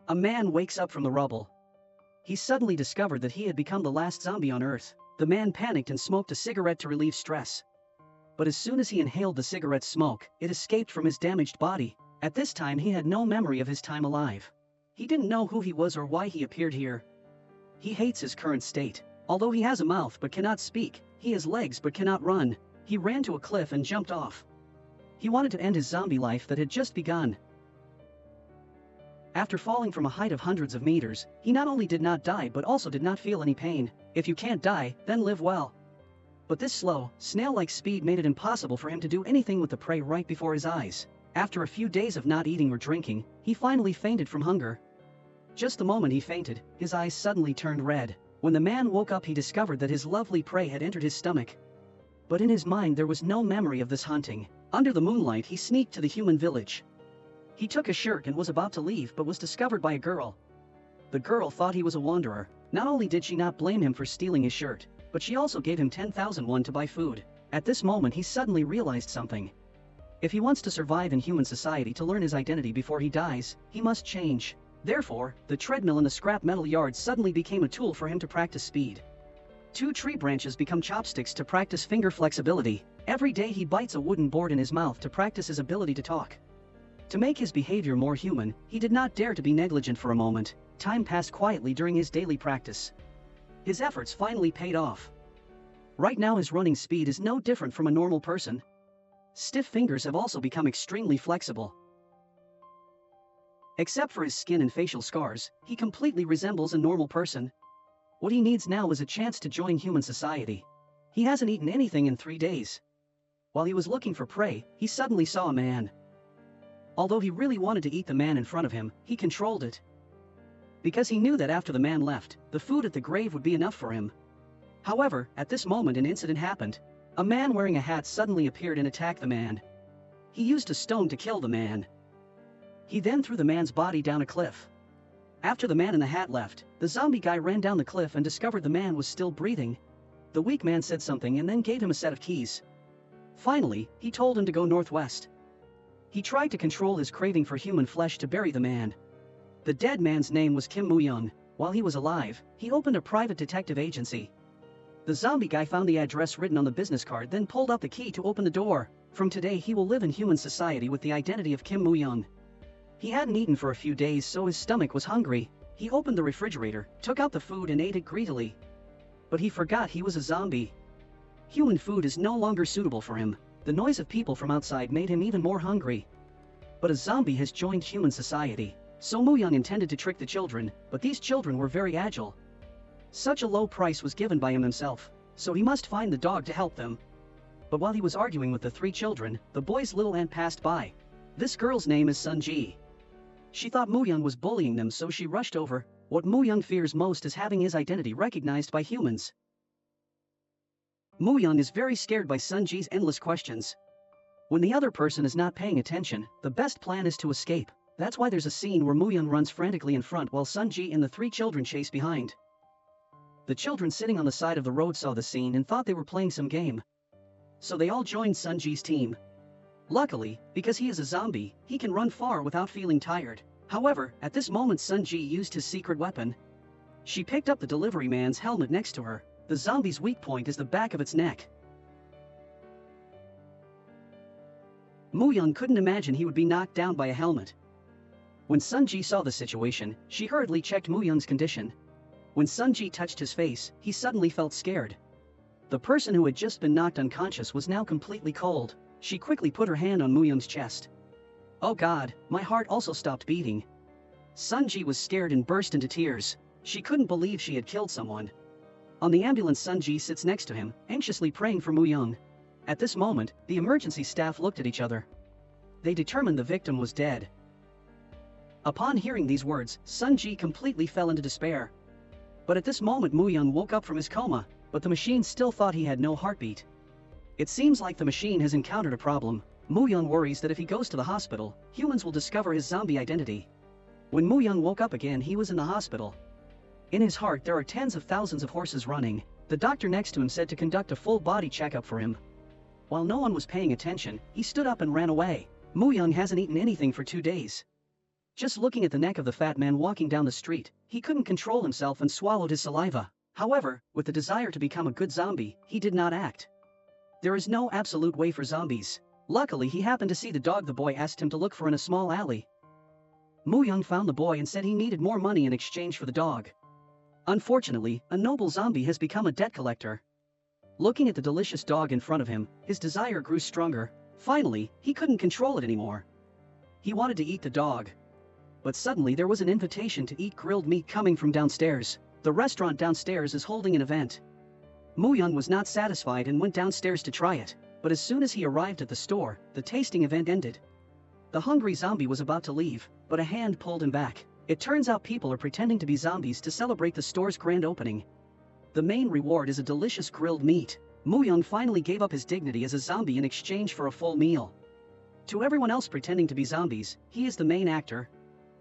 A man wakes up from the rubble. He suddenly discovered that he had become the last zombie on Earth. The man panicked and smoked a cigarette to relieve stress. But as soon as he inhaled the cigarette smoke, it escaped from his damaged body. At this time he had no memory of his time alive. He didn't know who he was or why he appeared here. He hates his current state. Although he has a mouth but cannot speak, he has legs but cannot run. He ran to a cliff and jumped off. He wanted to end his zombie life that had just begun. After falling from a height of hundreds of meters, he not only did not die but also did not feel any pain. If you can't die, then live well. But this slow, snail-like speed made it impossible for him to do anything with the prey right before his eyes. After a few days of not eating or drinking, he finally fainted from hunger. Just the moment he fainted, his eyes suddenly turned red. When the man woke up he discovered that his lovely prey had entered his stomach. But in his mind there was no memory of this hunting. Under the moonlight he sneaked to the human village. He took a shirt and was about to leave but was discovered by a girl. The girl thought he was a wanderer. Not only did she not blame him for stealing his shirt, but she also gave him 10,000 won to buy food. At this moment he suddenly realized something. If he wants to survive in human society to learn his identity before he dies, he must change. Therefore, the treadmill in the scrap metal yard suddenly became a tool for him to practice speed. 2 tree branches become chopsticks to practice finger flexibility. Every day he bites a wooden board in his mouth to practice his ability to talk. To make his behavior more human, he did not dare to be negligent for a moment. Time passed quietly during his daily practice. His efforts finally paid off. Right now his running speed is no different from a normal person. Stiff fingers have also become extremely flexible. Except for his skin and facial scars, he completely resembles a normal person. What he needs now is a chance to join human society. He hasn't eaten anything in 3 days. While he was looking for prey, he suddenly saw a man. Although he really wanted to eat the man in front of him, he controlled it. Because he knew that after the man left, the food at the grave would be enough for him. However, at this moment an incident happened. A man wearing a hat suddenly appeared and attacked the man. He used a stone to kill the man. He then threw the man's body down a cliff. After the man in the hat left, the zombie guy ran down the cliff and discovered the man was still breathing. The weak man said something and then gave him a set of keys. Finally, he told him to go northwest. He tried to control his craving for human flesh to bury the man. The dead man's name was Kim Moo-young. While he was alive, he opened a private detective agency. The zombie guy found the address written on the business card, then pulled out the key to open the door. From today he will live in human society with the identity of Kim Moo-young. He hadn't eaten for a few days so his stomach was hungry. He opened the refrigerator, took out the food and ate it greedily. But he forgot he was a zombie. Human food is no longer suitable for him. The noise of people from outside made him even more hungry. But a zombie has joined human society. So Moo-young intended to trick the children, but these children were very agile. Such a low price was given by him himself, so he must find the dog to help them. But while he was arguing with the 3 children, the boy's little aunt passed by. This girl's name is Sun-ji. She thought Moo-young was bullying them so she rushed over. What Moo-young fears most is having his identity recognized by humans. Moo-young is very scared by Sun-ji's endless questions. When the other person is not paying attention, the best plan is to escape. That's why there's a scene where Moo-young runs frantically in front while Sun-ji and the 3 children chase behind. The children sitting on the side of the road saw the scene and thought they were playing some game. So they all joined Sun-ji's team. Luckily, because he is a zombie, he can run far without feeling tired. However, at this moment Sun-ji used his secret weapon. She picked up the delivery man's helmet next to her. The zombie's weak point is the back of its neck. Moo-young couldn't imagine he would be knocked down by a helmet. When Sun-ji saw the situation, she hurriedly checked Moo-young's condition. When Sun-ji touched his face, he suddenly felt scared. The person who had just been knocked unconscious was now completely cold. She quickly put her hand on Moo-young's chest. Oh God, my heart also stopped beating. Sun-ji was scared and burst into tears. She couldn't believe she had killed someone. On the ambulance Sun-ji sits next to him, anxiously praying for Moo-young. At this moment, the emergency staff looked at each other. They determined the victim was dead. Upon hearing these words, Sun-ji completely fell into despair. But at this moment Moo-young woke up from his coma, but the machine still thought he had no heartbeat. It seems like the machine has encountered a problem. Moo-young worries that if he goes to the hospital, humans will discover his zombie identity. When Moo-young woke up again he was in the hospital. In his heart there are tens of thousands of horses running. The doctor next to him said to conduct a full body checkup for him. While no one was paying attention, he stood up and ran away. Moo-young hasn't eaten anything for 2 days. Just looking at the neck of the fat man walking down the street, he couldn't control himself and swallowed his saliva. However, with the desire to become a good zombie, he did not act. There is no absolute way for zombies. Luckily, he happened to see the dog the boy asked him to look for in a small alley. Mu Young found the boy and said he needed more money in exchange for the dog. Unfortunately, a noble zombie has become a debt collector. Looking at the delicious dog in front of him, his desire grew stronger. Finally, he couldn't control it anymore. He wanted to eat the dog. But suddenly there was an invitation to eat grilled meat coming from downstairs. The restaurant downstairs is holding an event. Mu Young was not satisfied and went downstairs to try it, but as soon as he arrived at the store, the tasting event ended. The hungry zombie was about to leave, but a hand pulled him back. It turns out people are pretending to be zombies to celebrate the store's grand opening. The main reward is a delicious grilled meat. Mu Young finally gave up his dignity as a zombie in exchange for a full meal. To everyone else pretending to be zombies, he is the main actor.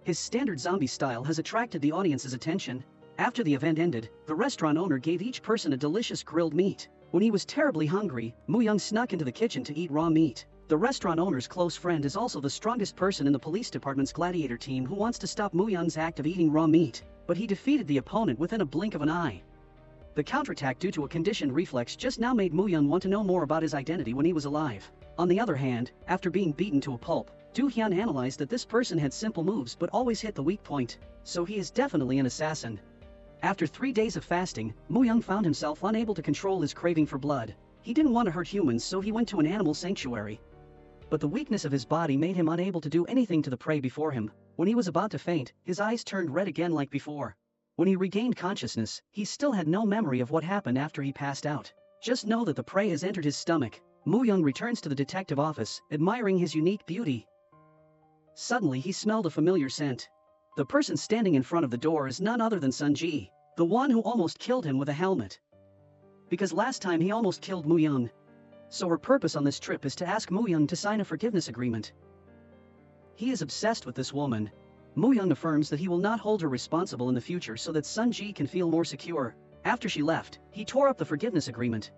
His standard zombie style has attracted the audience's attention. After the event ended, the restaurant owner gave each person a delicious grilled meat. When he was terribly hungry, Mu Young snuck into the kitchen to eat raw meat. The restaurant owner's close friend is also the strongest person in the police department's gladiator team who wants to stop Mu Young's act of eating raw meat, but he defeated the opponent within a blink of an eye. The counterattack due to a conditioned reflex just now made Mu Young want to know more about his identity when he was alive. On the other hand, after being beaten to a pulp, Do Hyun analyzed that this person had simple moves but always hit the weak point, so he is definitely an assassin. After 3 days of fasting, Mu Young found himself unable to control his craving for blood. He didn't want to hurt humans, so he went to an animal sanctuary. But the weakness of his body made him unable to do anything to the prey before him. When he was about to faint, his eyes turned red again like before. When he regained consciousness, he still had no memory of what happened after he passed out. Just know that the prey has entered his stomach. Mu Young returns to the detective office, admiring his unique beauty. Suddenly he smelled a familiar scent. The person standing in front of the door is none other than Sun Ji, the one who almost killed him with a helmet. Because last time he almost killed Mu Young. So her purpose on this trip is to ask Mu Young to sign a forgiveness agreement. He is obsessed with this woman. Mu Young affirms that he will not hold her responsible in the future so that Sun Ji can feel more secure. After she left, he tore up the forgiveness agreement.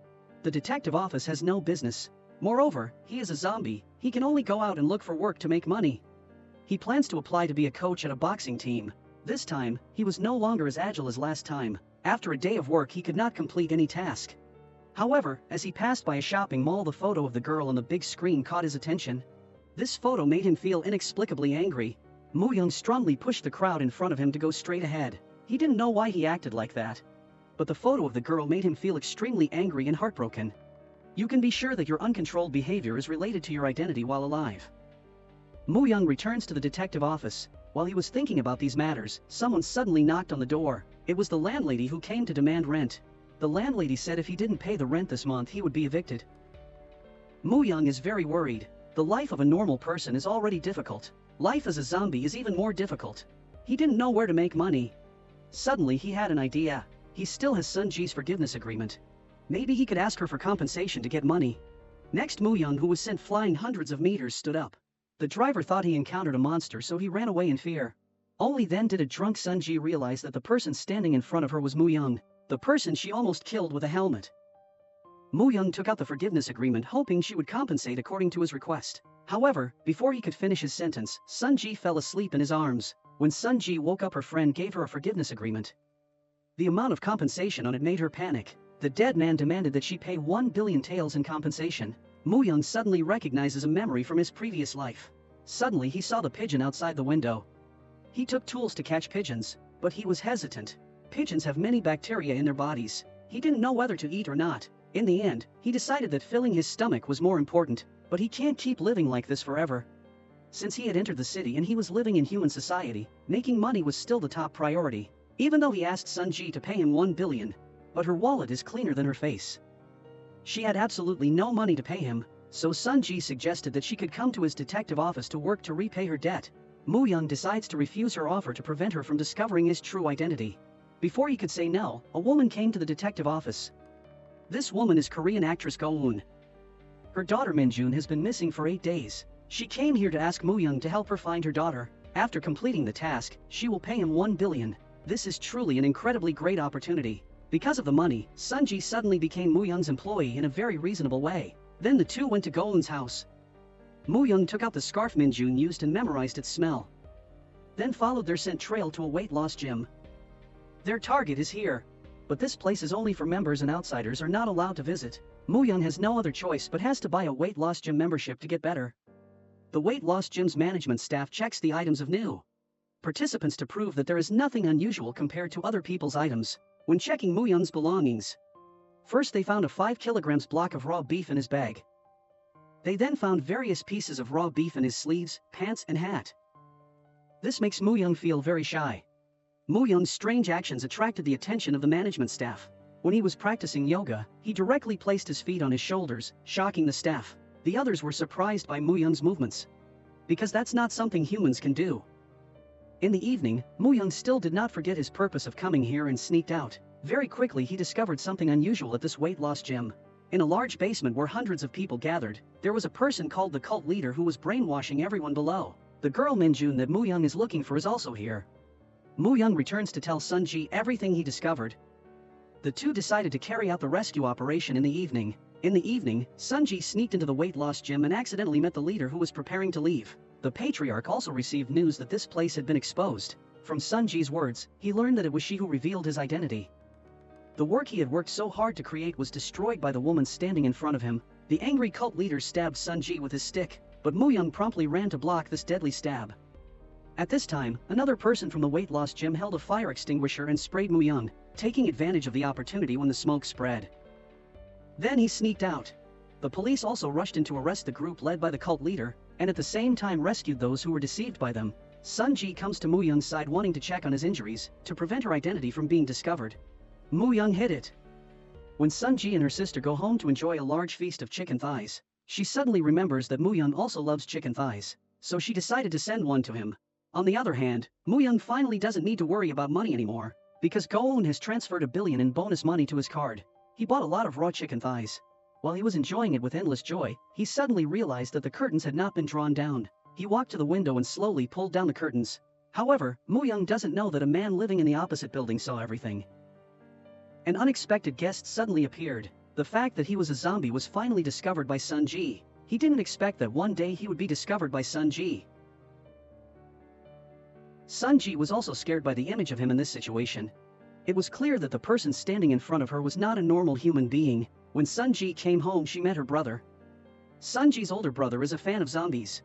The detective office has no business. Moreover, he is a zombie. He can only go out and look for work to make money. He plans to apply to be a coach at a boxing team. This time, he was no longer as agile as last time. After a day of work, he could not complete any task. However, as he passed by a shopping mall, the photo of the girl on the big screen caught his attention. This photo made him feel inexplicably angry. Mu Young strongly pushed the crowd in front of him to go straight ahead. He didn't know why he acted like that. But the photo of the girl made him feel extremely angry and heartbroken. You can be sure that your uncontrolled behavior is related to your identity while alive. Mu Young returns to the detective office. While he was thinking about these matters, someone suddenly knocked on the door. It was the landlady who came to demand rent. The landlady said if he didn't pay the rent this month, he would be evicted. Mu Young is very worried. The life of a normal person is already difficult. Life as a zombie is even more difficult. He didn't know where to make money. Suddenly he had an idea. He still has Sun Ji's forgiveness agreement. Maybe he could ask her for compensation to get money. Next, Mu Young, who was sent flying hundreds of meters, stood up. The driver thought he encountered a monster, so he ran away in fear. Only then did a drunk Sun Ji realize that the person standing in front of her was Mu Young, the person she almost killed with a helmet. Mu Young took out the forgiveness agreement, hoping she would compensate according to his request. However, before he could finish his sentence, Sun Ji fell asleep in his arms. When Sun Ji woke up, her friend gave her a forgiveness agreement. The amount of compensation on it made her panic. The dead man demanded that she pay 1 billion taels in compensation. Mu Young suddenly recognizes a memory from his previous life. Suddenly he saw the pigeon outside the window. He took tools to catch pigeons, but he was hesitant. Pigeons have many bacteria in their bodies. He didn't know whether to eat or not. In the end, he decided that filling his stomach was more important, but he can't keep living like this forever. Since he had entered the city and he was living in human society, making money was still the top priority. Even though he asked Sun Ji to pay him 1 billion, but her wallet is cleaner than her face. She had absolutely no money to pay him, so Sun Ji suggested that she could come to his detective office to work to repay her debt. Mu Young decides to refuse her offer to prevent her from discovering his true identity. Before he could say no, a woman came to the detective office. This woman is Korean actress Go Eun. Her daughter Minjun has been missing for 8 days. She came here to ask Mu Young to help her find her daughter. After completing the task, she will pay him 1 billion. This is truly an incredibly great opportunity. Because of the money, Sun Ji suddenly became Mu Young's employee in a very reasonable way. Then the two went to Go Eun's house. Mu Young took out the scarf Minjun used and memorized its smell. then followed their scent trail to a weight loss gym. Their target is here. But this place is only for members and outsiders are not allowed to visit. Mu-young has no other choice but has to buy a weight loss gym membership to get better. The weight loss gym's management staff checks the items of new participants to prove that there is nothing unusual compared to other people's items. When checking Mu-young's belongings, first they found a 5 kilograms block of raw beef in his bag. They then found various pieces of raw beef in his sleeves, pants and hat. This makes Mu-young feel very shy. Mu-young's strange actions attracted the attention of the management staff. When he was practicing yoga, he directly placed his feet on his shoulders, shocking the staff. The others were surprised by Mu-young's movements, because that's not something humans can do. In the evening, Mu-young still did not forget his purpose of coming here and sneaked out. Very quickly he discovered something unusual at this weight loss gym. In a large basement where hundreds of people gathered, there was a person called the cult leader who was brainwashing everyone below. The girl Minjun that Mu-young is looking for is also here. Mu-young returns to tell Sun-ji everything he discovered. The two decided to carry out the rescue operation in the evening. In the evening, Sun-ji sneaked into the weight loss gym and accidentally met the leader who was preparing to leave. The patriarch also received news that this place had been exposed. From Sun-ji's words, he learned that it was she who revealed his identity. The work he had worked so hard to create was destroyed by the woman standing in front of him. The angry cult leader stabbed Sun-ji with his stick, but Mu-young promptly ran to block this deadly stab. At this time, another person from the weight loss gym held a fire extinguisher and sprayed Mu-young, taking advantage of the opportunity when the smoke spread. Then he sneaked out. The police also rushed in to arrest the group led by the cult leader, and at the same time rescued those who were deceived by them. Sun-ji comes to Mu-young's side wanting to check on his injuries, to prevent her identity from being discovered. Mu-young hid it. When Sun-ji and her sister go home to enjoy a large feast of chicken thighs, she suddenly remembers that Mu-young also loves chicken thighs, so she decided to send one to him. On the other hand, Mu-young finally doesn't need to worry about money anymore, because Go-eun has transferred $1 billion in bonus money to his card. He bought a lot of raw chicken thighs. While he was enjoying it with endless joy, he suddenly realized that the curtains had not been drawn down. He walked to the window and slowly pulled down the curtains. However, Mu-young doesn't know that a man living in the opposite building saw everything. An unexpected guest suddenly appeared. The fact that he was a zombie was finally discovered by Sun-ji. He didn't expect that one day he would be discovered by Sun-ji. Sun-ji was also scared by the image of him in this situation. It was clear that the person standing in front of her was not a normal human being. When Sun-ji came home she met her brother. Sun-ji's older brother is a fan of zombies.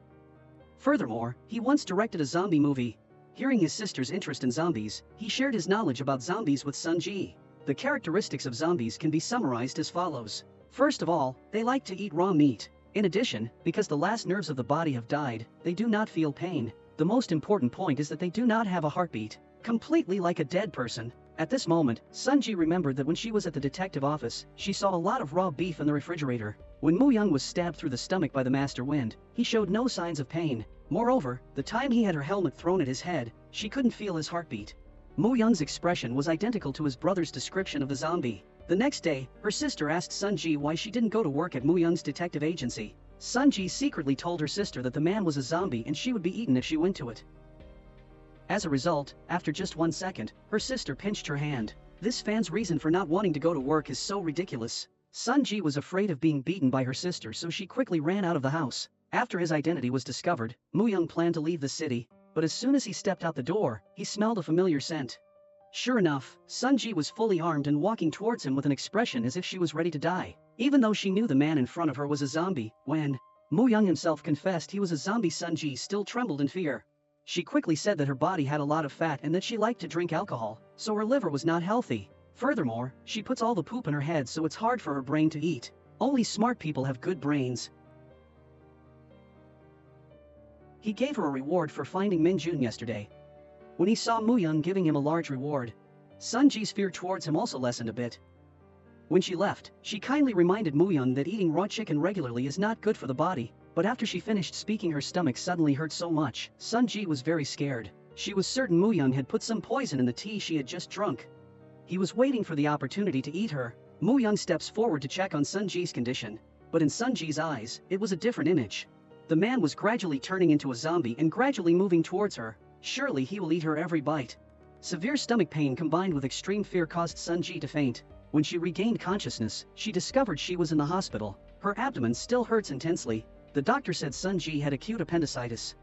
Furthermore, he once directed a zombie movie. Hearing his sister's interest in zombies, he shared his knowledge about zombies with Sun-ji. The characteristics of zombies can be summarized as follows. First of all, they like to eat raw meat. In addition, because the last nerves of the body have died, they do not feel pain. The most important point is that they do not have a heartbeat, completely like a dead person. At this moment, Sun-ji remembered that when she was at the detective office, she saw a lot of raw beef in the refrigerator. When Mu-young was stabbed through the stomach by the master wind, he showed no signs of pain. Moreover, the time he had her helmet thrown at his head, she couldn't feel his heartbeat. Mu-young's expression was identical to his brother's description of the zombie. The next day, her sister asked Sun-ji why she didn't go to work at Mu-young's detective agency. Sun-ji secretly told her sister that the man was a zombie and she would be eaten if she went to it. As a result, after just 1 second, her sister pinched her hand. This fan's reason for not wanting to go to work is so ridiculous. Sun-ji was afraid of being beaten by her sister, so she quickly ran out of the house. After his identity was discovered, Mu-young planned to leave the city, but as soon as he stepped out the door, he smelled a familiar scent. Sure enough, Sun-ji was fully armed and walking towards him with an expression as if she was ready to die. Even though she knew the man in front of her was a zombie, when Mu-young himself confessed he was a zombie, Sun-ji still trembled in fear. She quickly said that her body had a lot of fat and that she liked to drink alcohol, so her liver was not healthy. Furthermore, she puts all the poop in her head so it's hard for her brain to eat. Only smart people have good brains. He gave her a reward for finding Min-jun yesterday. When he saw Mu-young giving him a large reward, Sun-ji's fear towards him also lessened a bit. When she left, she kindly reminded Mu-young that eating raw chicken regularly is not good for the body, but after she finished speaking her stomach suddenly hurt so much. Sun-ji was very scared. She was certain Mu-young had put some poison in the tea she had just drunk. He was waiting for the opportunity to eat her. Mu-young steps forward to check on Sun-ji's condition, but in Sun-ji's eyes, it was a different image. The man was gradually turning into a zombie and gradually moving towards her. Surely he will eat her every bite. Severe stomach pain combined with extreme fear caused Sun-ji to faint. When she regained consciousness, she discovered she was in the hospital. Her abdomen still hurts intensely. The doctor said Sun-ji had acute appendicitis.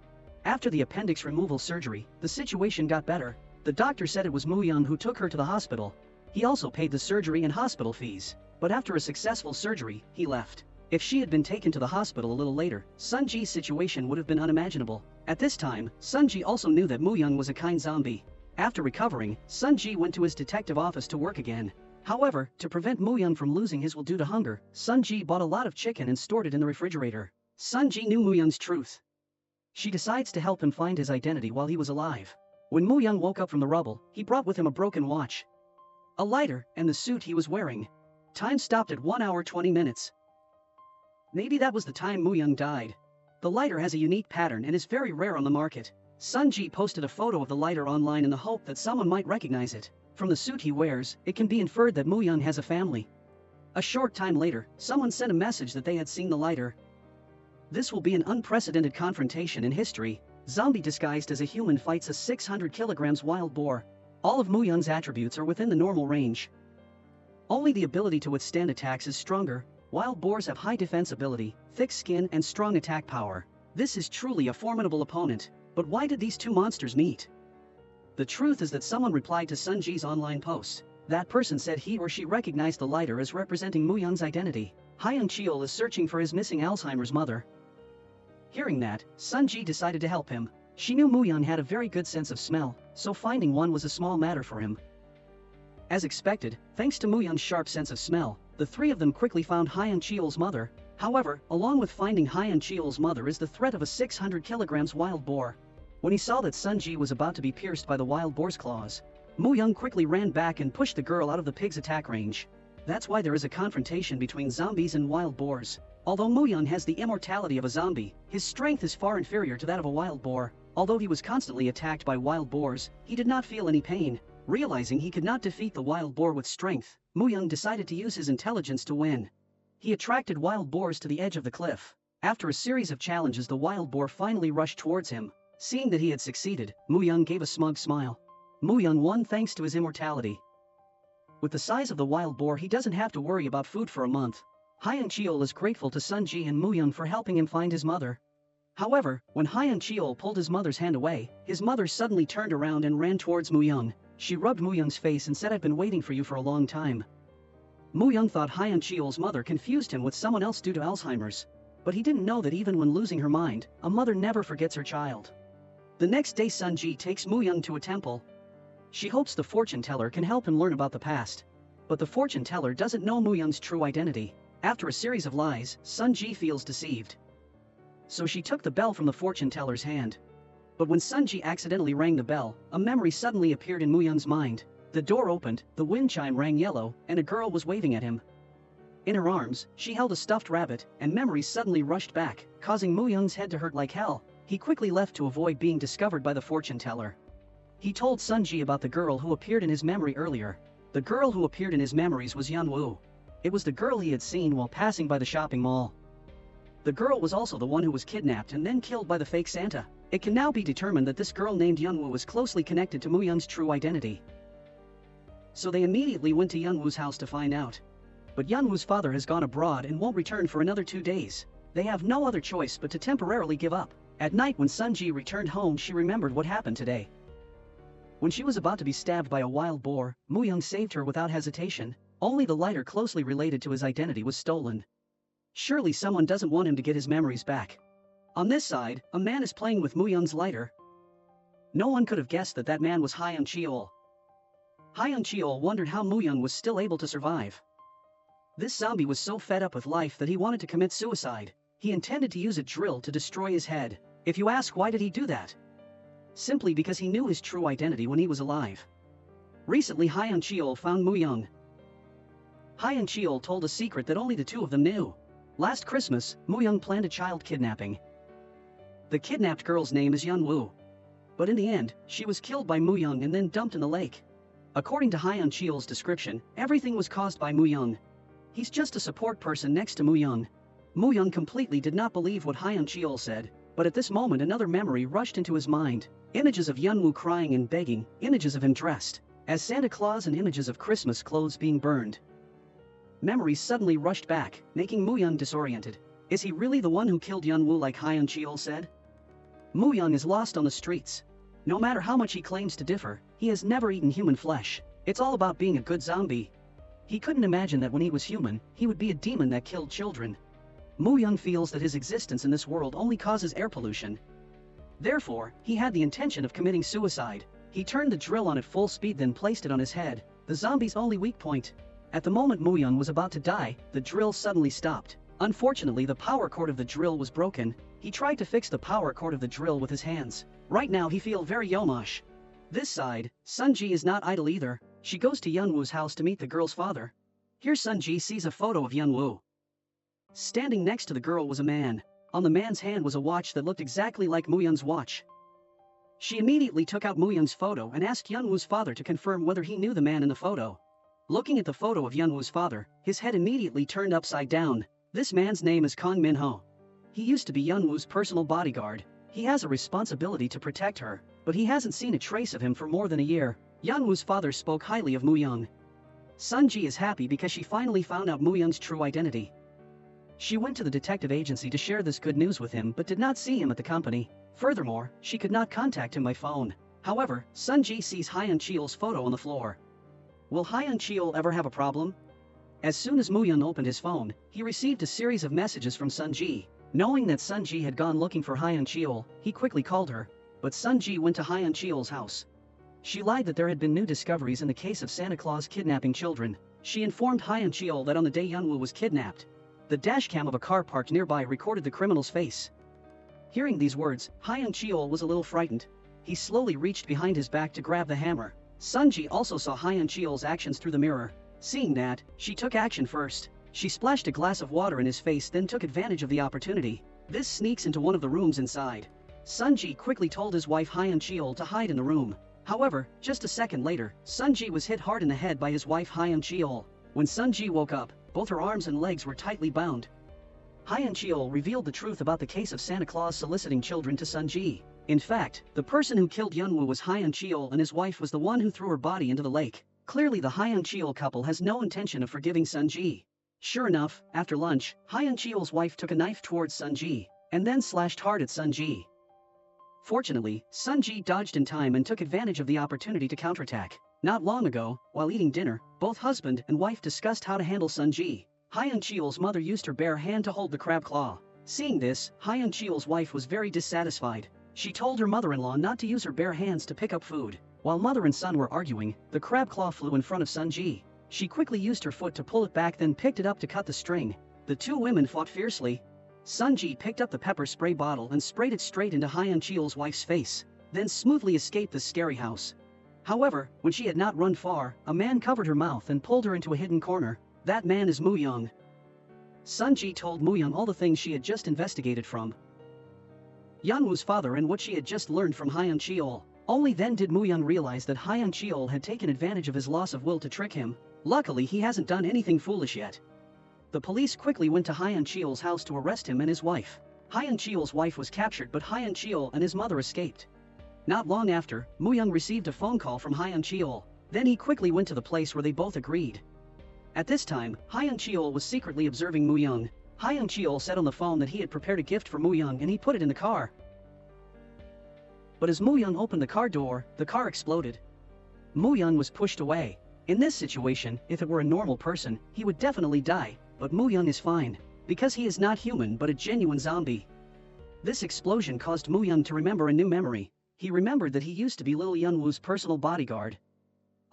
After the appendix removal surgery, the situation got better. The doctor said it was Mu Young who took her to the hospital. He also paid the surgery and hospital fees, but after a successful surgery, he left. If she had been taken to the hospital a little later, Sunji's situation would have been unimaginable. At this time, Sunji also knew that Mu Young was a kind zombie. After recovering, Sunji went to his detective office to work again. However, to prevent Mu Young from losing his will due to hunger, Sunji bought a lot of chicken and stored it in the refrigerator. Sunji knew Mu Young's truth. She decides to help him find his identity while he was alive. When Mu Young woke up from the rubble, he brought with him a broken watch, a lighter, and the suit he was wearing. Time stopped at 1 hour 20 minutes. Maybe that was the time Mu Young died. The lighter has a unique pattern and is very rare on the market. Sunji posted a photo of the lighter online in the hope that someone might recognize it. From the suit he wears, it can be inferred that Mu Young has a family. A short time later, someone sent a message that they had seen the lighter. This will be an unprecedented confrontation in history. Zombie disguised as a human fights a 600 kilograms wild boar. All of Mu Young's attributes are within the normal range. Only the ability to withstand attacks is stronger. Wild boars have high defense ability, thick skin and strong attack power. This is truly a formidable opponent. But why did these two monsters meet? The truth is that someone replied to Sunji's online post. That person said he or she recognized the lighter as representing Mu Young's identity. Hyung Cheol is searching for his missing Alzheimer's mother. Hearing that, Sunji decided to help him. She knew Mu Young had a very good sense of smell, so finding one was a small matter for him. As expected, thanks to Mu Young's sharp sense of smell, the three of them quickly found Hyung Cheol's mother. However, along with finding Hyung Cheol's mother is the threat of a 600 kilograms wild boar. When he saw that Sunji was about to be pierced by the wild boar's claws, Mu Young quickly ran back and pushed the girl out of the pig's attack range. That's why there is a confrontation between zombies and wild boars. Although Mu Young has the immortality of a zombie, his strength is far inferior to that of a wild boar. Although he was constantly attacked by wild boars, he did not feel any pain. Realizing he could not defeat the wild boar with strength, Mu Young decided to use his intelligence to win. He attracted wild boars to the edge of the cliff. After a series of challenges, the wild boar finally rushed towards him. Seeing that he had succeeded, Mu Young gave a smug smile. Mu Young won thanks to his immortality. With the size of the wild boar, he doesn't have to worry about food for a month. Hyung Cheol is grateful to Sunji and Mu Young for helping him find his mother. However, when Hyung Cheol pulled his mother's hand away, his mother suddenly turned around and ran towards Mu Young. She rubbed Mu Young's face and said, "I've been waiting for you for a long time." Mu Young thought Hyung Cheol's mother confused him with someone else due to Alzheimer's. But he didn't know that even when losing her mind, a mother never forgets her child. The next day, Sunji takes Mu Young to a temple. She hopes the fortune teller can help him learn about the past. But the fortune teller doesn't know Mu Young's true identity. After a series of lies, Sunji feels deceived. So she took the bell from the fortune teller's hand. But when Sunji accidentally rang the bell, a memory suddenly appeared in Mu Young's mind. The door opened, the wind chime rang yellow, and a girl was waving at him. In her arms, she held a stuffed rabbit, and memories suddenly rushed back, causing Mu Young's head to hurt like hell. He quickly left to avoid being discovered by the fortune teller. He told Sunji about the girl who appeared in his memory earlier. The girl who appeared in his memories was Yeonwoo. It was the girl he had seen while passing by the shopping mall. The girl was also the one who was kidnapped and then killed by the fake Santa. It can now be determined that this girl named Yeonwoo was closely connected to Mu Young's true identity. So they immediately went to Yeonwoo's house to find out. But Yeonwoo's father has gone abroad and won't return for another 2 days. They have no other choice but to temporarily give up. At night when Sunji returned home, she remembered what happened today. When she was about to be stabbed by a wild boar, Mu Young saved her without hesitation. Only the lighter closely related to his identity was stolen. Surely someone doesn't want him to get his memories back. On this side, a man is playing with Mu Young's lighter. No one could have guessed that that man was Hyung Cheol. Hyung Cheol wondered how Mu Young was still able to survive. This zombie was so fed up with life that he wanted to commit suicide. He intended to use a drill to destroy his head. If you ask why did he do that? Simply because he knew his true identity when he was alive. Recently Hyung Cheol found Mu Young. Hyung Cheol told a secret that only the two of them knew. Last Christmas, Mu Young planned a child kidnapping. The kidnapped girl's name is Yeonwoo. But in the end, she was killed by Mu Young and then dumped in the lake. According to Hyung Cheol's description, everything was caused by Mu Young. He's just a support person next to Mu Young. Mu Young completely did not believe what Hyung Cheol said, but at this moment another memory rushed into his mind. Images of Yeonwoo crying and begging, images of him dressed as Santa Claus and images of Christmas clothes being burned. Memories suddenly rushed back, making Mu Young disoriented. Is he really the one who killed Yeonwoo like Hyung Cheol said? Mu Young is lost on the streets. No matter how much he claims to differ, he has never eaten human flesh. It's all about being a good zombie. He couldn't imagine that when he was human, he would be a demon that killed children. Mu Young feels that his existence in this world only causes air pollution. Therefore, he had the intention of committing suicide. He turned the drill on at full speed, then placed it on his head, the zombie's only weak point. At the moment Mu Young was about to die, the drill suddenly stopped. Unfortunately, the power cord of the drill was broken. He tried to fix the power cord of the drill with his hands. Right now he feels very yomosh. This side, Sunji is not idle either. She goes to Yunwoo's house to meet the girl's father. Here Sunji sees a photo of Yunwoo. Standing next to the girl was a man. On the man's hand was a watch that looked exactly like Mu Young's watch. She immediately took out Mu Young's photo and asked Yunwoo's father to confirm whether he knew the man in the photo. Looking at the photo of Yunwoo's father, his head immediately turned upside down. This man's name is Kang Min-ho. He used to be Yunwoo's personal bodyguard. He has a responsibility to protect her, but he hasn't seen a trace of him for more than a year. Yunwoo's father spoke highly of Mu Young. Sunji is happy because she finally found out Mu Young's true identity. She went to the detective agency to share this good news with him but did not see him at the company. Furthermore, she could not contact him by phone. However, Sunji sees Hyun Cheol's photo on the floor. Will Hyun Cheol ever have a problem? As soon as Mu Young opened his phone, he received a series of messages from Sunji. Knowing that Sunji had gone looking for Hyun Cheol, he quickly called her, but Sunji went to Hyun Cheol's house. She lied that there had been new discoveries in the case of Santa Claus kidnapping children. She informed Hyun Cheol that on the day Yunwoo was kidnapped, the dashcam of a car parked nearby recorded the criminal's face. Hearing these words, Hyun Cheol was a little frightened. He slowly reached behind his back to grab the hammer. Sunji also saw Hyun Cheol's actions through the mirror. Seeing that, she took action first. She splashed a glass of water in his face, then took advantage of the opportunity. This sneaks into one of the rooms inside. Sunji quickly told his wife Hyun Cheol to hide in the room. However, just a second later, Sunji was hit hard in the head by his wife Hyun Cheol. When Sunji woke up, both her arms and legs were tightly bound. Hyun Cheol revealed the truth about the case of Santa Claus soliciting children to Sunji. In fact, the person who killed Yunwoo was Hyun Cheol and his wife was the one who threw her body into the lake. Clearly the Hyun Cheol couple has no intention of forgiving Sunji. Sure enough, after lunch, Hyun Cheol's wife took a knife towards Sunji, and then slashed hard at Sunji. Fortunately, Sunji dodged in time and took advantage of the opportunity to counterattack. Not long ago, while eating dinner, both husband and wife discussed how to handle Sunji. Hyun Cheol's mother used her bare hand to hold the crab claw. Seeing this, Hyun Cheol's wife was very dissatisfied. She told her mother-in-law not to use her bare hands to pick up food. While mother and son were arguing, the crab claw flew in front of Sunji. She quickly used her foot to pull it back, then picked it up to cut the string. The two women fought fiercely. Sunji picked up the pepper spray bottle and sprayed it straight into Hyun Cheol's wife's face, then smoothly escaped the scary house. However, when she had not run far, a man covered her mouth and pulled her into a hidden corner. That man is Mu Young. Sunji told Mu Young all the things she had just investigated from Yunwoo's father and what she had just learned from Hyun Cheol. Only then did Mu Young realize that Hyun Cheol had taken advantage of his loss of will to trick him. Luckily he hasn't done anything foolish yet. The police quickly went to Hyun Cheol's house to arrest him and his wife. Hyun Cheol's wife was captured but Hyun Cheol and his mother escaped. Not long after, Mu Young received a phone call from Hyun Cheol. Then he quickly went to the place where they both agreed. At this time, Hyun Cheol was secretly observing Mu Young. Hyun Cheol said on the phone that he had prepared a gift for Mu Young and he put it in the car. But as Mu Young opened the car door, the car exploded. Mu Young was pushed away. In this situation, if it were a normal person, he would definitely die, but Mu Young is fine, because he is not human but a genuine zombie. This explosion caused Mu Young to remember a new memory. He remembered that he used to be Lil Yunwoo's personal bodyguard.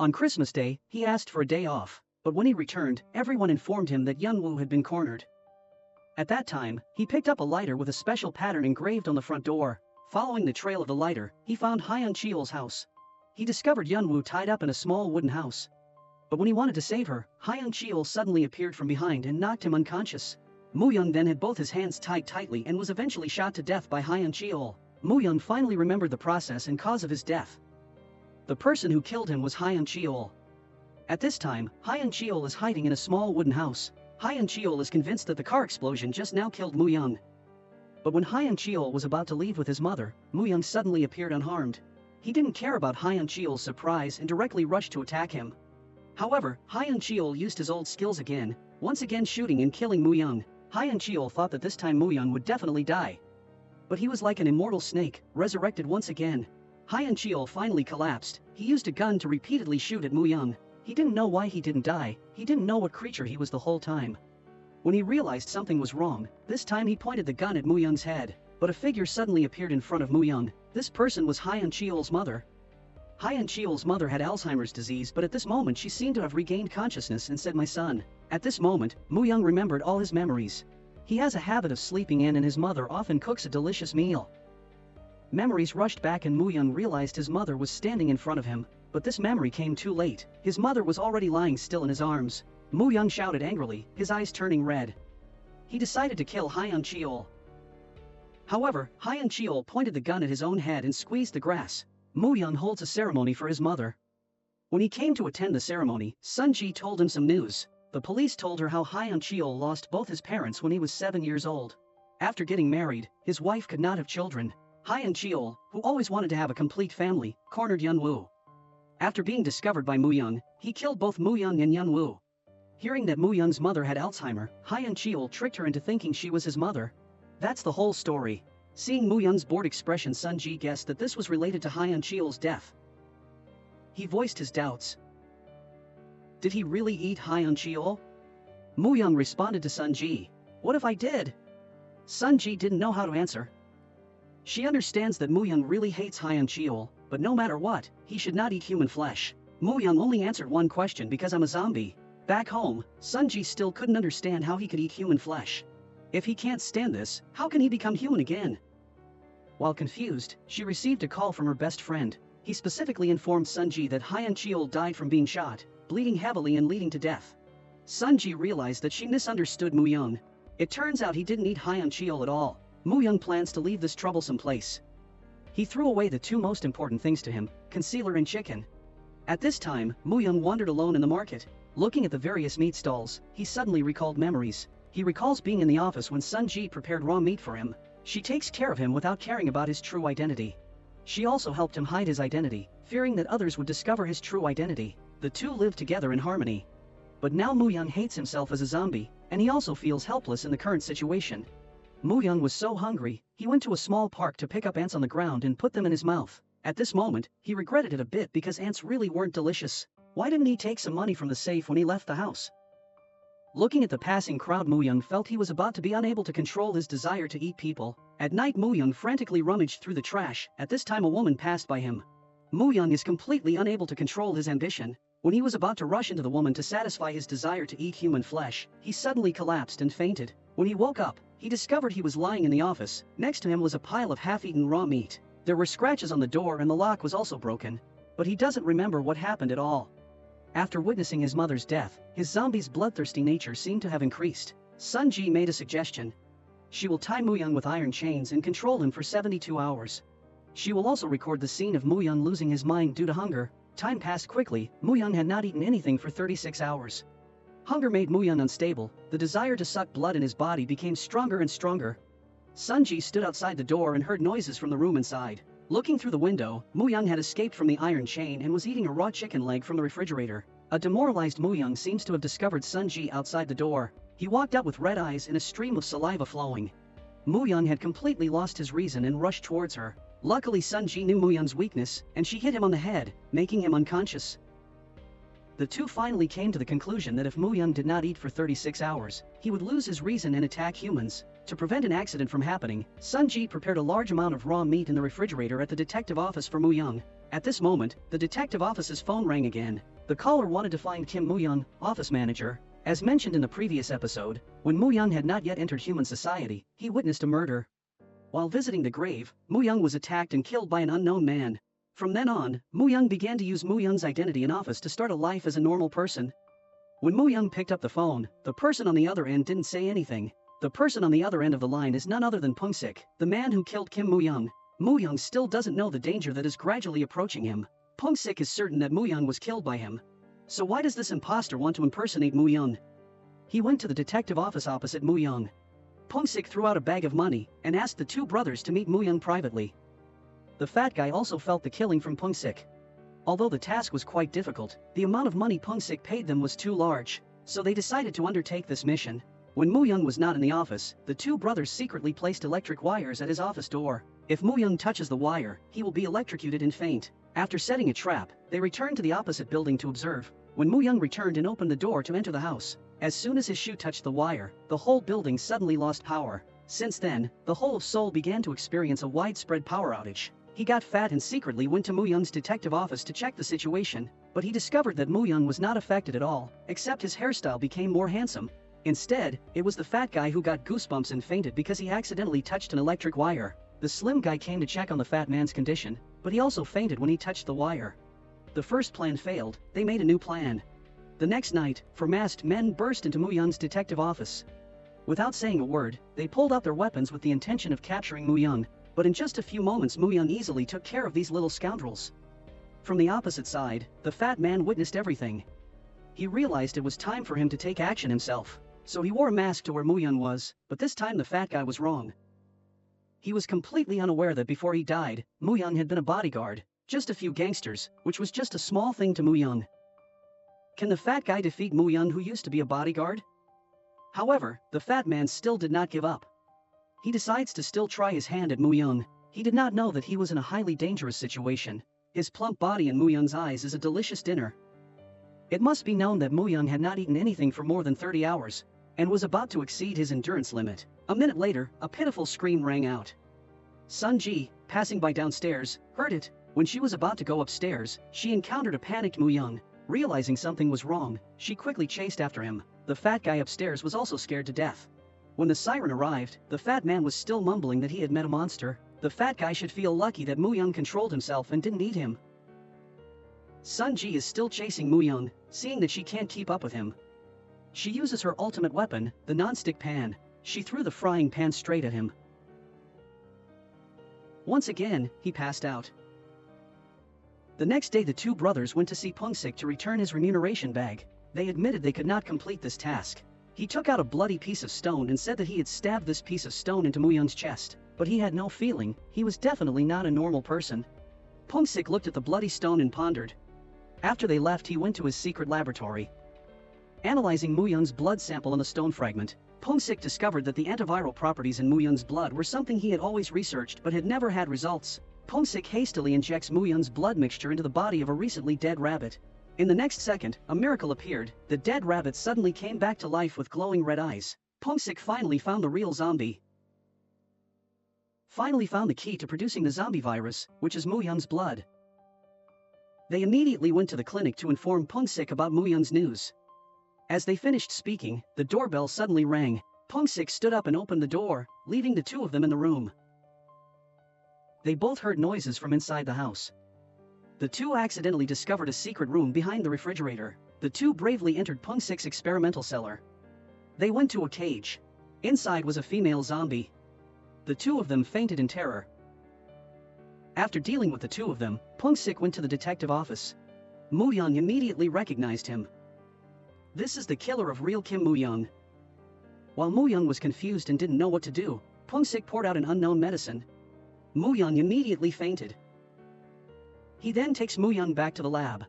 On Christmas Day, he asked for a day off, but when he returned, everyone informed him that Yunwoo had been cornered. At that time, he picked up a lighter with a special pattern engraved on the front door. Following the trail of the lighter, he found Hyun Cheol's house. He discovered Yunwoo tied up in a small wooden house. But when he wanted to save her, Hyun Cheol suddenly appeared from behind and knocked him unconscious. Mu Young then had both his hands tied tightly and was eventually shot to death by Hyun Cheol. Mu Young finally remembered the process and cause of his death. The person who killed him was Hyun Cheol. At this time, Hyun Cheol is hiding in a small wooden house. Hyun Cheol is convinced that the car explosion just now killed Mu Young. But when Hyun Cheol was about to leave with his mother, Mu Young suddenly appeared unharmed. He didn't care about Hyun Cheol's surprise and directly rushed to attack him. However, Hyun Cheol used his old skills again, once again shooting and killing Mu Young. Hyun Cheol thought that this time Mu Young would definitely die. But he was like an immortal snake, resurrected once again. Haiyan Chiol finally collapsed. He used a gun to repeatedly shoot at Mu Young. He didn't know why he didn't die. He didn't know what creature he was the whole time. When he realized something was wrong, this time he pointed the gun at Mu Young's head. But a figure suddenly appeared in front of Mu Young. This person was Haiyan Chiol's mother. Haiyan Chiol's mother had Alzheimer's disease, but at this moment she seemed to have regained consciousness and said, "My son." At this moment, Mu Young remembered all his memories. He has a habit of sleeping in and his mother often cooks a delicious meal. Memories rushed back and Mu Young realized his mother was standing in front of him, but this memory came too late. His mother was already lying still in his arms. Mu Young shouted angrily, his eyes turning red. He decided to kill Haiyan Chiol. However, Haiyan Chiol pointed the gun at his own head and squeezed the grass. Mu Young holds a ceremony for his mother. When he came to attend the ceremony, Sun Ji told him some news. The police told her how Haiyan Chiol lost both his parents when he was 7 years old. After getting married, his wife could not have children. Haiyan Chiol, who always wanted to have a complete family, cornered Yun Wu. After being discovered by Mu Young, he killed both Mu Young and Yun Wu. Hearing that Mu Young's mother had Alzheimer, Haiyan Chiol tricked her into thinking she was his mother. That's the whole story. Seeing Mu Young's bored expression, Sun Ji guessed that this was related to Haiyan Chiol's death. He voiced his doubts. Did he really eat Haiyan Chiol? Mu Young responded to Sun Ji. What if I did? Sun Ji didn't know how to answer. She understands that Mu Young really hates Haiyan Chiol, but no matter what, he should not eat human flesh. Mu Young only answered one question: because I'm a zombie. Back home, Sun Ji still couldn't understand how he could eat human flesh. If he can't stand this, how can he become human again? While confused, she received a call from her best friend. He specifically informed Sun Ji that Haiyan Chiol died from being shot, bleeding heavily and leading to death. Sun Ji realized that she misunderstood Mu Young. It turns out he didn't eat Haiyan Chiol at all. Mu Young plans to leave this troublesome place. He threw away the two most important things to him, concealer and chicken. At this time, Mu Young wandered alone in the market. Looking at the various meat stalls, he suddenly recalled memories. He recalls being in the office when Sun Ji prepared raw meat for him. She takes care of him without caring about his true identity. She also helped him hide his identity, fearing that others would discover his true identity. The two live together in harmony. But now Mu Young hates himself as a zombie, and he also feels helpless in the current situation. Mu Young was so hungry, he went to a small park to pick up ants on the ground and put them in his mouth. At this moment, he regretted it a bit because ants really weren't delicious. Why didn't he take some money from the safe when he left the house? Looking at the passing crowd, Mu Young felt he was about to be unable to control his desire to eat people. At night, Mu Young frantically rummaged through the trash. At this time, a woman passed by him. Mu Young is completely unable to control his ambition. When he was about to rush into the woman to satisfy his desire to eat human flesh, he suddenly collapsed and fainted. When he woke up, he discovered he was lying in the office. Next to him was a pile of half-eaten raw meat. There were scratches on the door and the lock was also broken. But he doesn't remember what happened at all. After witnessing his mother's death, his zombie's bloodthirsty nature seemed to have increased. Sun Ji made a suggestion. She will tie Mu Young with iron chains and control him for 72 hours. She will also record the scene of Mu Young losing his mind due to hunger. Time passed quickly. Mu Young had not eaten anything for 36 hours. Hunger made Mu Young unstable. The desire to suck blood in his body became stronger and stronger. Sun Ji stood outside the door and heard noises from the room inside. Looking through the window, Mu Young had escaped from the iron chain and was eating a raw chicken leg from the refrigerator. A demoralized Mu Young seems to have discovered Sun Ji outside the door. He walked out with red eyes and a stream of saliva flowing. Mu Young had completely lost his reason and rushed towards her. Luckily, Sun Ji knew Mu Young's weakness, and she hit him on the head, making him unconscious. The two finally came to the conclusion that if Mu Young did not eat for 36 hours, he would lose his reason and attack humans. To prevent an accident from happening, Sun Ji prepared a large amount of raw meat in the refrigerator at the detective office for Mu Young. At this moment, the detective office's phone rang again. The caller wanted to find Kim Mu Young, office manager. As mentioned in the previous episode, when Mu Young had not yet entered human society, he witnessed a murder. While visiting the grave, Mu Young was attacked and killed by an unknown man. From then on, Mu Young began to use Mu Young's identity in office to start a life as a normal person. When Mu Young picked up the phone, the person on the other end didn't say anything. The person on the other end of the line is none other than Pungsik, the man who killed Kim Mu Young. Mu Young still doesn't know the danger that is gradually approaching him. Pungsik is certain that Mu Young was killed by him. So why does this imposter want to impersonate Mu Young? He went to the detective office opposite Mu Young. Pungsik threw out a bag of money and asked the two brothers to meet Mu Young privately. The fat guy also felt the killing from Pungsik. Although the task was quite difficult, the amount of money Pungsik paid them was too large, so they decided to undertake this mission. When Mu Young was not in the office, the two brothers secretly placed electric wires at his office door. If Mu Young touches the wire, he will be electrocuted and faint. After setting a trap, they returned to the opposite building to observe. When Mu Young returned and opened the door to enter the house, as soon as his shoe touched the wire, the whole building suddenly lost power. Since then, the whole of Seoul began to experience a widespread power outage. He got fat and secretly went to Mu Young's detective office to check the situation, but he discovered that Mu Young was not affected at all, except his hairstyle became more handsome. Instead, it was the fat guy who got goosebumps and fainted because he accidentally touched an electric wire. The slim guy came to check on the fat man's condition, but he also fainted when he touched the wire. The first plan failed, they made a new plan. The next night, four masked men burst into Mu Young's detective office. Without saying a word, they pulled out their weapons with the intention of capturing Mu Young, but in just a few moments Mu Young easily took care of these little scoundrels. From the opposite side, the fat man witnessed everything. He realized it was time for him to take action himself, so he wore a mask to where Mu Young was, but this time the fat guy was wrong. He was completely unaware that before he died, Mu Young had been a bodyguard, just a few gangsters, which was just a small thing to Mu Young. Can the fat guy defeat Mu Young, who used to be a bodyguard? However, the fat man still did not give up. He decides to still try his hand at Mu Young. He did not know that he was in a highly dangerous situation. His plump body in Mu Young's eyes is a delicious dinner. It must be known that Mu Young had not eaten anything for more than 30 hours, and was about to exceed his endurance limit. A minute later, a pitiful scream rang out. Sun Ji, passing by downstairs, heard it. When she was about to go upstairs, she encountered a panicked Mu Young. Realizing something was wrong, she quickly chased after him. The fat guy upstairs was also scared to death. When the siren arrived, the fat man was still mumbling that he had met a monster. The fat guy should feel lucky that Mu Young controlled himself and didn't eat him. Sun Ji is still chasing Mu Young, seeing that she can't keep up with him. She uses her ultimate weapon, the non-stick pan. She threw the frying pan straight at him. Once again, he passed out. The next day the two brothers went to see Pungsik to return his remuneration bag. They admitted they could not complete this task. He took out a bloody piece of stone and said that he had stabbed this piece of stone into Mu Young's chest, but he had no feeling. He was definitely not a normal person. Pungsik looked at the bloody stone and pondered. After they left, he went to his secret laboratory. Analyzing Mu Young's blood sample on the stone fragment, Pungsik discovered that the antiviral properties in Mu Young's blood were something he had always researched but had never had results. Pungsik hastily injects Mu Young's blood mixture into the body of a recently dead rabbit. In the next second, a miracle appeared. The dead rabbit suddenly came back to life with glowing red eyes. Pungsik finally found the real zombie. Finally found the key to producing the zombie virus, which is Mu Young's blood. They immediately went to the clinic to inform Pungsik about Mu Young's news. As they finished speaking, the doorbell suddenly rang. Pungsik stood up and opened the door, leaving the two of them in the room. They both heard noises from inside the house. The two accidentally discovered a secret room behind the refrigerator. The two bravely entered Pungsik's experimental cellar. They went to a cage. Inside was a female zombie. The two of them fainted in terror. After dealing with the two of them, Pungsik went to the detective office. Mu Young immediately recognized him. This is the killer of real Kim Mu Young. While Mu Young was confused and didn't know what to do, Pungsik poured out an unknown medicine. Mu Young immediately fainted. He then takes Mu Young back to the lab.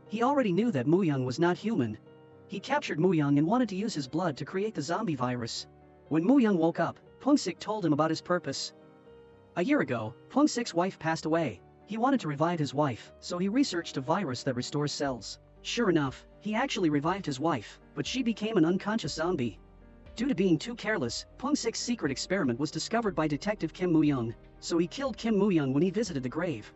He already knew that Mu Young was not human. He captured Mu Young and wanted to use his blood to create the zombie virus. When Mu Young woke up, Pungsik told him about his purpose. A year ago, Pungsik's wife passed away. He wanted to revive his wife, so he researched a virus that restores cells. Sure enough, he actually revived his wife, but she became an unconscious zombie. Due to being too careless, Pungsik's secret experiment was discovered by Detective Kim Mu Young, so he killed Kim Mu Young when he visited the grave.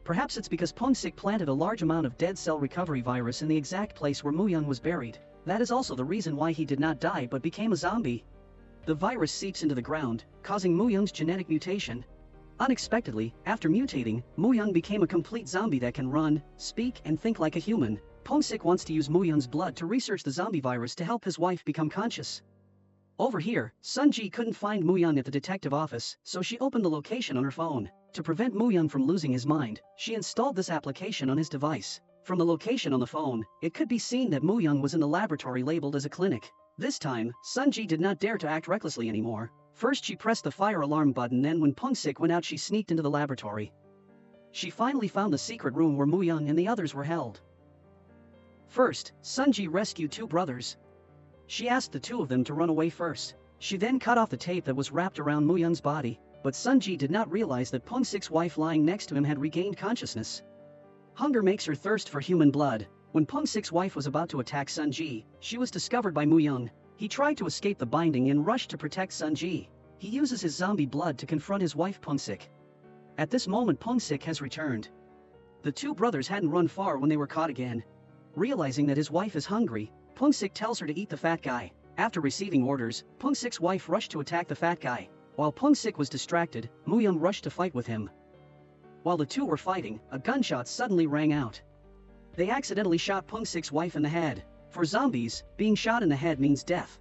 Perhaps it's because Pungsik planted a large amount of dead cell recovery virus in the exact place where Mu Young was buried. That is also the reason why he did not die but became a zombie. The virus seeps into the ground, causing Mu Young's genetic mutation. Unexpectedly, after mutating, Mu Young became a complete zombie that can run, speak, and think like a human. Pungsik wants to use Mu Young's blood to research the zombie virus to help his wife become conscious. Over here, Sun Ji couldn't find Mu Young at the detective office, so she opened the location on her phone. To prevent Mu Young from losing his mind, she installed this application on his device. From the location on the phone, it could be seen that Mu Young was in the laboratory labeled as a clinic. This time, Sun Ji did not dare to act recklessly anymore. First she pressed the fire alarm button, then when Pungsik went out she sneaked into the laboratory. She finally found the secret room where Mu Young and the others were held. First, Sun Ji rescued two brothers. She asked the two of them to run away first. She then cut off the tape that was wrapped around Moo Young's body, but Sunji did not realize that Pung Sik's wife lying next to him had regained consciousness. Hunger makes her thirst for human blood. When Pung Sik's wife was about to attack Sunji, she was discovered by Moo Young. He tried to escape the binding and rushed to protect Sunji. He uses his zombie blood to confront his wife Pung Sik. At this moment Pung Sik has returned. The two brothers hadn't run far when they were caught again. Realizing that his wife is hungry, Pung Sik tells her to eat the fat guy. After receiving orders, Pung Sik's wife rushed to attack the fat guy. While Pung Sik was distracted, Moo Young rushed to fight with him. While the two were fighting, a gunshot suddenly rang out. They accidentally shot Pung Sik's wife in the head. For zombies, being shot in the head means death.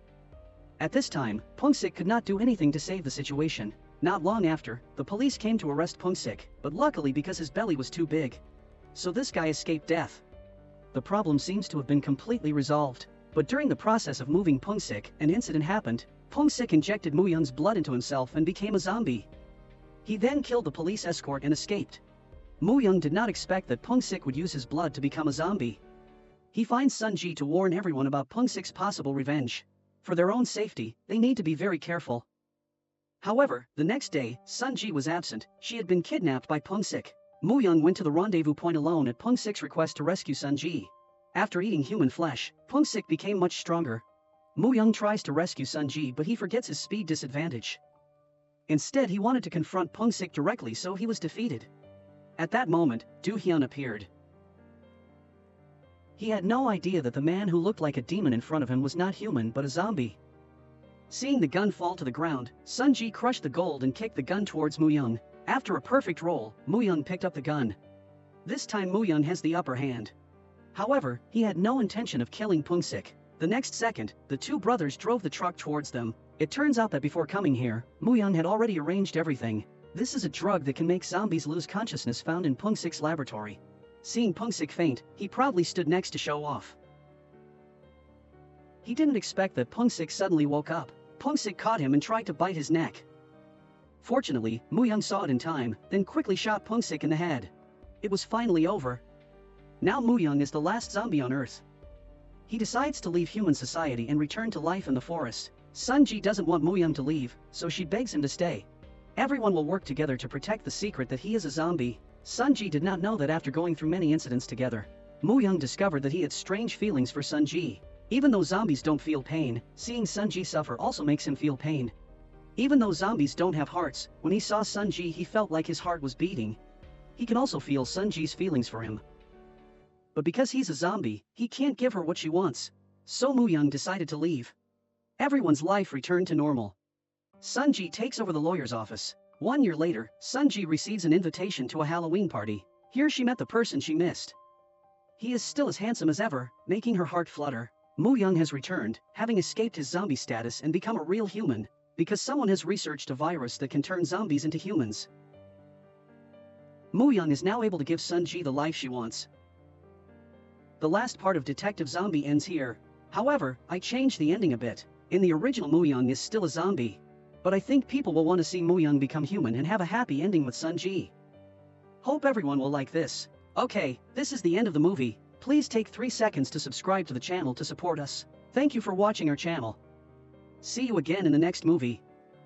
At this time, Pung Sik could not do anything to save the situation. Not long after, the police came to arrest Pung Sik, but luckily because his belly was too big. So this guy escaped death. The problem seems to have been completely resolved. But during the process of moving Pung Sik, an incident happened. Pung Sik injected Moo Young's blood into himself and became a zombie. He then killed the police escort and escaped. Moo Young did not expect that Pung Sik would use his blood to become a zombie. He finds Sunji to warn everyone about Pung Sik's possible revenge. For their own safety, they need to be very careful. However, the next day, Sunji was absent. She had been kidnapped by Pung Sik. Moo Young went to the rendezvous point alone at Pung Sik's request to rescue Sunji. After eating human flesh, Pung Sik became much stronger. Moo Young tries to rescue Sunji but he forgets his speed disadvantage. Instead he wanted to confront Pung Sik directly so he was defeated. At that moment, Do Hyun appeared. He had no idea that the man who looked like a demon in front of him was not human but a zombie. Seeing the gun fall to the ground, Sunji crushed the gold and kicked the gun towards Moo Young. After a perfect roll, Moo Young picked up the gun. This time Moo Young has the upper hand. However, he had no intention of killing Pung Sik. The next second, the two brothers drove the truck towards them. It turns out that before coming here, Moo Young had already arranged everything. This is a drug that can make zombies lose consciousness found in Pung Sik's laboratory. Seeing Pung Sik faint, he proudly stood next to show off. He didn't expect that Pung Sik suddenly woke up. Pung Sik caught him and tried to bite his neck. Fortunately, Moo Young saw it in time, then quickly shot Pung Sik in the head. It was finally over. Now Moo Young is the last zombie on Earth. He decides to leave human society and return to life in the forest. Sunji doesn't want Moo Young to leave, so she begs him to stay. Everyone will work together to protect the secret that he is a zombie. Sunji did not know that after going through many incidents together, Moo Young discovered that he had strange feelings for Sunji. Even though zombies don't feel pain, seeing Sunji suffer also makes him feel pain. Even though zombies don't have hearts, when he saw Sunji he felt like his heart was beating. He can also feel Sunji's feelings for him. But because he's a zombie, he can't give her what she wants. So Moo Young decided to leave. Everyone's life returned to normal. Sunji takes over the lawyer's office. 1 year later, Sunji receives an invitation to a Halloween party. Here she met the person she missed. He is still as handsome as ever, making her heart flutter. Moo Young has returned, having escaped his zombie status and become a real human, because someone has researched a virus that can turn zombies into humans. Moo Young is now able to give Sunji the life she wants. The last part of Detective Zombie ends here. However, I changed the ending a bit. In the original, Moo Young is still a zombie. But I think people will want to see Moo Young become human and have a happy ending with Sunji. Hope everyone will like this. Okay, this is the end of the movie. Please take 3 seconds to subscribe to the channel to support us. Thank you for watching our channel. See you again in the next movie.